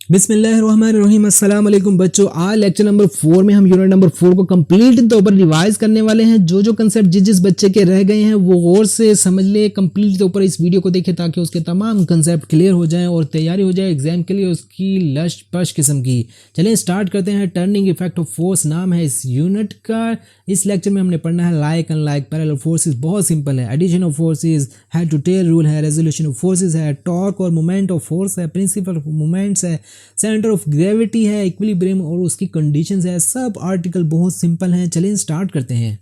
बिस्मिल्लाहिर्रहमानिर्रहीम। अस्सलाम वालेकुम बच्चों, आज लेक्चर नंबर 4 में हम यूनिट नंबर 4 को कंप्लीट तौर पर रिवाइज करने वाले हैं। जो कंसेप्ट जिस बच्चे के रह गए हैं वो गौर से समझ ले, कंप्लीट तौर पर इस वीडियो को देखे ताकि उसके तमाम कंसेप्ट क्लियर हो जाएं और तैयारी हो जाए एग्जाम के लिए उसकी लश पश किस्म की। चलिए स्टार्ट करते हैं। टर्निंग इफेक्ट ऑफ फोर्स नाम है इस यूनिट का। इस लेक्चर में हमने पढ़ना है लाइक अनलाइक पैरेलल फोर्सेस। बहुत सिंपल है। Addition of forces, head to tail rule है, रेजोल्यूशन ऑफ फोर्सेस है, टॉर्क और मोमेंट ऑफ फोर्स है, प्रिंसिपल ऑफ मोमेंट्स है, सेंटर ऑफ ग्रेविटी है, इक्विलिब्रियम और उसकी कंडीशंस है। सब आर्टिकल बहुत सिंपल हैं। चलिए स्टार्ट करते हैं।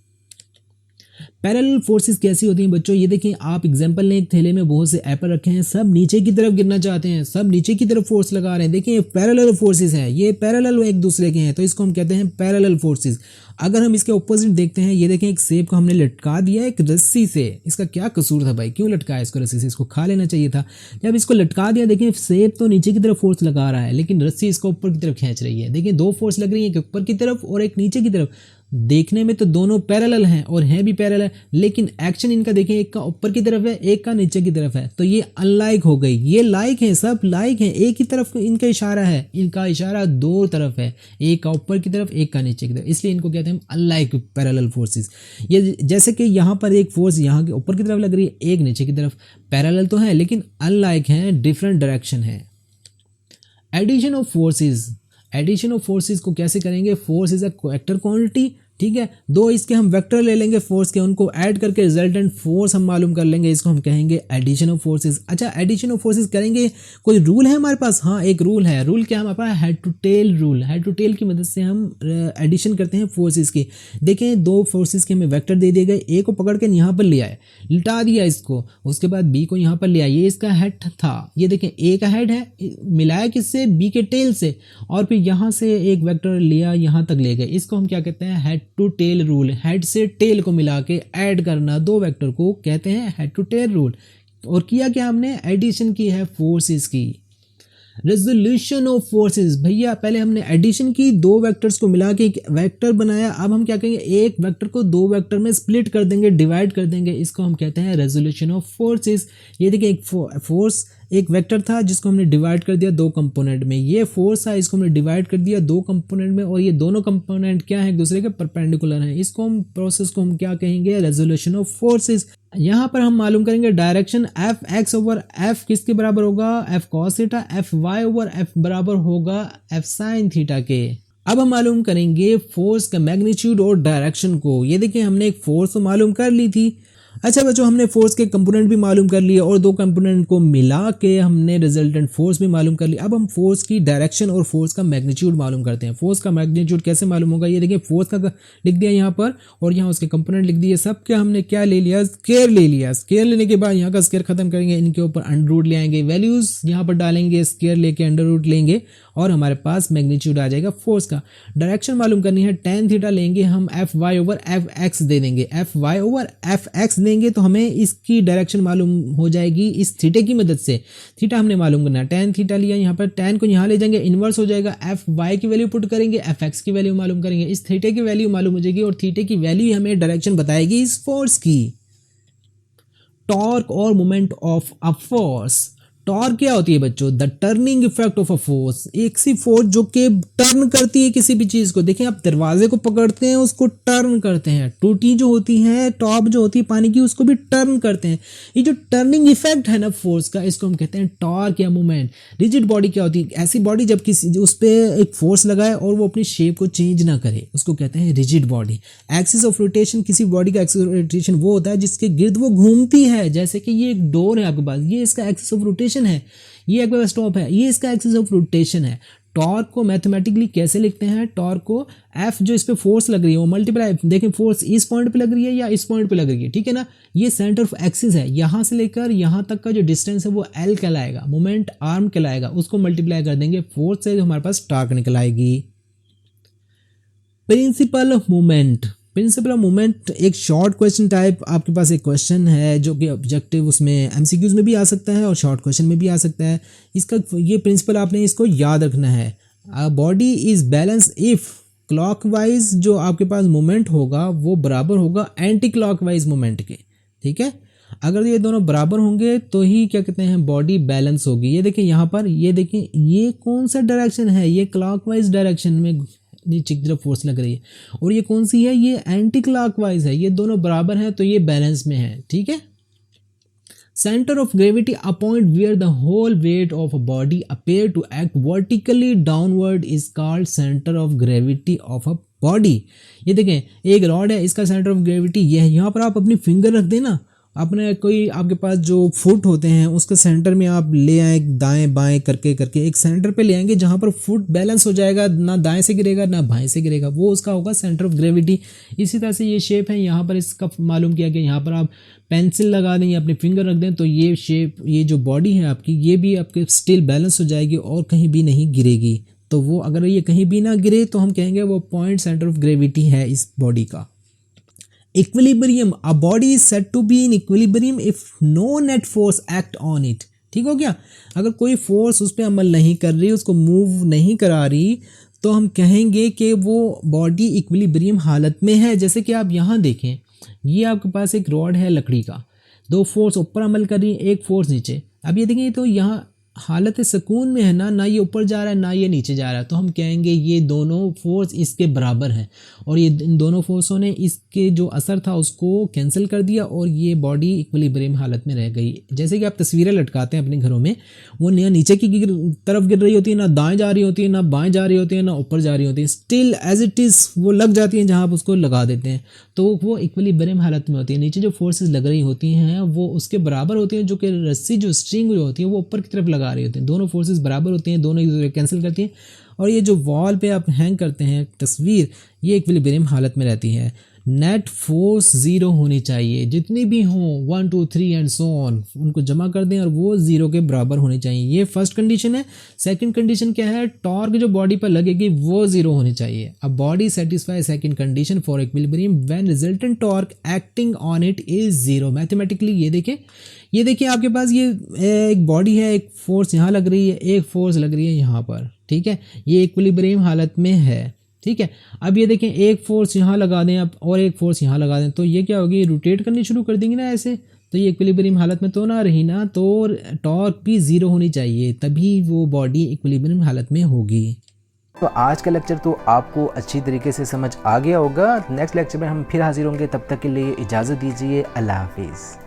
पैरेलल फोर्सेस कैसी होती हैं बच्चों, ये देखें आप एग्जांपल ने एक थैले में बहुत से एप्पल रखे हैं, सब नीचे की तरफ गिरना चाहते हैं, सब नीचे की तरफ फोर्स लगा रहे हैं। देखिए पैरेलल फोर्सेस हैं, ये पैरेलल एक दूसरे के हैं, तो इसको हम कहते हैं पैरेलल फोर्सेस। अगर हम इसके ऑपोजिट देखते हैं, ये देखें एक सेब को हमने लटका दिया एक रस्सी से। इसका क्या कसूर था भाई, क्यों लटकाया इसको रस्सी से? इसको खा लेना चाहिए था। जब इसको लटका दिया, देखिए सेब तो नीचे की तरफ फोर्स लगा रहा है लेकिन रस्सी इसको ऊपर की तरफ खींच रही है। देखिए दो फोर्स लग रही है, एक ऊपर की तरफ और एक नीचे की तरफ। देखने में तो दोनों पैरेलल हैं और हैं भी पैरेलल, लेकिन एक्शन इनका देखें, एक का ऊपर की तरफ है एक का नीचे की तरफ है, तो ये अनलाइक हो गई। ये लाइक हैं, सब लाइक हैं, एक ही तरफ इनका इशारा है, इनका इशारा दो तरफ है, एक का ऊपर की तरफ एक का नीचे की तरफ, इसलिए इनको कहते हैं अनलाइक पैरेलल फोर्सेस। ये जैसे कि यहाँ पर एक फोर्स यहाँ के ऊपर की तरफ लग रही है, एक नीचे की तरफ, पैरेलल तो है लेकिन अनलाइक हैं, डिफरेंट डायरेक्शन है। Addition of forces, addition of forces को कैसे करेंगे? Force is a vector quantity, ठीक है। दो इसके हम वेक्टर ले लेंगे फोर्स के, उनको ऐड करके रिजल्टेंट फोर्स हम मालूम कर लेंगे, इसको हम कहेंगे एडिशन ऑफ फोर्सेस। अच्छा, एडिशन ऑफ फोर्सेस करेंगे, कोई रूल है हमारे पास? हाँ एक रूल है। रूल क्या है हमारे पास? Head to tail rule. Head to tail की मदद से हम एडिशन करते हैं फोर्सेस की। देखें दो फोर्सेस के हमें वेक्टर दे दिए गए, ए को पकड़ के यहाँ पर ले आए, लिटा दिया इसको, उसके बाद बी को यहाँ पर ले आए, ये इसका हेड था। ये देखें ए का हेड है, मिलाया किससे? बी के टेल से, और फिर यहाँ से एक वेक्टर लिया यहाँ तक ले गए, इसको हम क्या कहते हैं? Head to tail rule. Head से टेल को मिला के ऐड करना दो वेक्टर को कहते हैं हेड टू टेल रूल। और किया क्या हमने? एडिशन की है फोर्सेस की। रेजोल्यूशन ऑफ फोर्सेस, भैया पहले हमने एडिशन की, दो वेक्टर्स को मिला के एक वेक्टर बनाया। अब हम क्या करेंगे? एक वेक्टर को दो वेक्टर में स्प्लिट कर देंगे, डिवाइड कर देंगे, इसको हम कहते हैं रेजोल्यूशन ऑफ फोर्सेस। ये देखिए एक फोर्स एक वेक्टर था जिसको हमने डिवाइड कर दिया दो कंपोनेंट में, ये फोर्स है इसको हमने डिवाइड कर दिया दो कंपोनेंट में, और ये दोनों कंपोनेंट क्या है? एक दूसरे के परपेंडिकुलर हैं। इसको हम प्रोसेस को हम क्या कहेंगे? Resolution of forces. यहाँ पर हम मालूम करेंगे direction F X over F किसके बराबर होगा? F cos theta. F Y over F बराबर होगा एफ साइन थीटा के। अब हम मालूम करेंगे फोर्स का मैग्नीट्यूड और डायरेक्शन को। ये देखिए हमने एक फोर्स तो मालूम कर ली थी। अच्छा बच्चों, हमने फोर्स के कंपोनेंट भी मालूम कर लिए और दो कंपोनेंट को मिला के हमने रिजल्टेंट फोर्स भी मालूम कर ली। अब हम फोर्स की डायरेक्शन और फोर्स का मैग्नीट्यूड मालूम करते हैं। फोर्स का मैग्नीट्यूड कैसे मालूम होगा? ये देखिए फोर्स का लिख दिया यहाँ पर और यहाँ उसके कंपोनेंट लिख दिए। सब क्या हमने क्या ले लिया? स्केयर ले लिया। स्केयर लेने के बाद यहाँ का स्केयर खत्म करेंगे, इनके ऊपर अंडर रूट ले आएंगे, वैल्यूज यहाँ पर डालेंगे, स्केयर लेके अंडर रूट लेंगे और हमारे पास मैग्नीट्यूड आ जाएगा फोर्स का। डायरेक्शन मालूम करनी है, टेन थीटा लेंगे हम, F Y over F X दे देंगे। F Y over F X देंगे तो हमें इसकी डायरेक्शन मालूम हो जाएगी इस थीटे की मदद से। थीटा हमने मालूम करना है, टेन थीटा लिया, यहाँ पर टेन को यहाँ ले जाएंगे, इन्वर्स हो जाएगा। एफ वाई की वैल्यू पुट करेंगे, एफ एक्स की वैल्यू मालूम करेंगे, इस थीटे की वैल्यू मालूम हो जाएगी और थीटे की वैल्यू हमें डायरेक्शन बताएगी इस फोर्स की। टॉर्क और moment of a force. Torque क्या होती है बच्चों? The turning effect of a force, एक सी फोर्स जो कि टर्न करती है किसी भी चीज को। देखिए आप दरवाजे को पकड़ते हैं, उसको टर्न करते हैं। टूटी जो होती है, टॉप जो होती है पानी की, उसको भी टर्न करते हैं। ये जो टर्निंग इफेक्ट है ना फोर्स का, इसको हम कहते हैं टॉर्क या मूवमेंट। रिजिड बॉडी क्या होती है? ऐसी बॉडी जब किसी उस पर एक फोर्स लगाए और वो अपनी शेप को चेंज ना करे, उसको कहते हैं rigid body. Axis of rotation, किसी बॉडी का एक्सिस ऑफ रोटेशन वो होता है जिसके गिर्द वो घूमती है। जैसे कि ये एक डोर है आपके पास, ये इसका एक्सिस ऑफ रोटेशन है, ये एक बार स्टॉप है, ये इसका एक्सिस ऑफ रोटेशन है। टॉर्क को मैथमेटिकली कैसे लिखते हैं? टॉर्क को एफ जो इस पे फोर्स लग रही है वो मल्टीप्लाई, देखें फोर्स इस पॉइंट पे लग रही है या इस पॉइंट पे लग रही है, ठीक है ना। ये सेंटर ऑफ एक्सिस है, यहां से लेकर यहां तक का जो डिस्टेंस है वो एल कहलाएगा, मोमेंट आर्म कहलाएगा। उसको मल्टीप्लाई कर देंगे फोर्स से, हमारे पास टॉर्क निकल आएगी। Principle of movement. Principle of movement एक शॉर्ट क्वेश्चन टाइप आपके पास एक क्वेश्चन है जो कि ऑब्जेक्टिव उसमें एमसीक्यूज में भी आ सकता है और शॉर्ट क्वेश्चन में भी आ सकता है। इसका ये प्रिंसिपल आपने इसको याद रखना है। अ body is balance if clockwise जो आपके पास मूवमेंट होगा वो बराबर होगा एंटी क्लॉकवाइज मूवमेंट के, ठीक है। अगर ये दोनों बराबर होंगे तो ही क्या कहते हैं बॉडी बैलेंस होगी। ये देखिए यहाँ पर, ये देखें ये कौन सा डायरेक्शन है, ये क्लॉकवाइज डायरेक्शन में नीचे की तरफ फोर्स लग रही है, और ये कौन सी है, ये एंटी क्लॉकवाइज है। ये दोनों बराबर हैं तो ये बैलेंस में है, ठीक है। Center of gravity, a point where the whole weight of a body appear to act vertically downward, is called center of gravity of a body। ये देखें एक रॉड है, इसका सेंटर ऑफ ग्रेविटी ये है। यहाँ पर आप अपनी फिंगर रख देना, अपने कोई आपके पास जो फुट होते हैं उसके सेंटर में आप ले आए, दाएं बाएं करके करके एक सेंटर पे ले आएंगे जहाँ पर फुट बैलेंस हो जाएगा, ना दाएं से गिरेगा ना बाएं से गिरेगा, वो उसका होगा सेंटर ऑफ ग्रेविटी। इसी तरह से ये शेप है, यहाँ पर इसका मालूम किया कि यहाँ पर आप पेंसिल लगा दें या अपनी फिंगर रख दें तो ये शेप, ये जो बॉडी है आपकी, ये भी आपके स्टिल बैलेंस हो जाएगी और कहीं भी नहीं गिरेगी। तो वो अगर ये कहीं भी ना गिरे तो हम कहेंगे वो पॉइंट सेंटर ऑफ ग्रेविटी है इस बॉडी का। Equilibrium, a body is said to be in equilibrium if no net force act on it. ठीक हो गया, अगर कोई फोर्स उस पर अमल नहीं कर रही, उसको मूव नहीं करा रही, तो हम कहेंगे कि वो बॉडी इक्विलिब्रियम हालत में है। जैसे कि आप यहाँ देखें, ये आपके पास एक रॉड है लकड़ी का, दो फोर्स ऊपर अमल कर रही है, एक फोर्स नीचे। अब ये देखें तो यहाँ हालत सुकून में है ना, ना ये ऊपर जा रहा है ना ये नीचे जा रहा है, तो हम कहेंगे ये दोनों फोर्स इसके बराबर हैं और ये इन दोनों फोर्सों ने इसके जो असर था उसको कैंसिल कर दिया और ये बॉडी इक्विलिब्रियम हालत में रह गई। जैसे कि आप तस्वीरें लटकाते हैं अपने घरों में, वो ना नीचे की तरफ गिर रही होती है, ना दाएं जा रही होती है, ना बाएं जा रही होती है, ना ऊपर जा रही होती है, स्टिल एज इट इज़ वो लग जाती हैं जहाँ आप उसको लगा देते हैं, तो वो इक्विलिब्रियम हालत में होती है। नीचे जो फोर्सेस लग रही होती हैं वो उसके बराबर होती हैं, जो कि रस्सी जो स्ट्रिंग जो होती है वो ऊपर की तरफ लगा रही होती हैं। दोनों फोर्सेस बराबर होती हैं, दोनों एक दूसरे कैंसिल करती हैं, और ये जो वॉल पे आप हैंग करते हैं तस्वीर, ये इक्विलिब्रियम हालत में रहती है। नेट फोर्स ज़ीरो होनी चाहिए, जितनी भी हों 1 2 3 एंड सो ऑन, उनको जमा कर दें और वो ज़ीरो के बराबर होनी चाहिए। ये फर्स्ट कंडीशन है। सेकंड कंडीशन क्या है, टॉर्क जो बॉडी पर लगेगी वो ज़ीरो होनी चाहिए। A body satisfy second condition for equilibrium when resultant torque acting on it is zero. Mathematically ये देखिए आपके पास ये एक बॉडी है, एक फोर्स यहाँ लग रही है, एक फोर्स लग रही है यहाँ पर, ठीक है, ये इक्विलिब्रियम हालत में है, ठीक है। अब ये देखें एक फोर्स यहाँ लगा दें अब और एक फोर्स यहाँ लगा दें, तो ये क्या होगी, रोटेट करनी शुरू कर देंगे ना ऐसे, तो ये इक्विलिब्रियम हालत में तो ना रही ना, तो टॉर्क भी ज़ीरो होनी चाहिए, तभी वो बॉडी इक्विलिब्रियम हालत में होगी। तो आज का लेक्चर तो आपको अच्छी तरीके से समझ आ गया होगा। नेक्स्ट लेक्चर में हम फिर हाजिर होंगे, तब तक के लिए इजाज़त दीजिए। अल्लाह हाफिज़।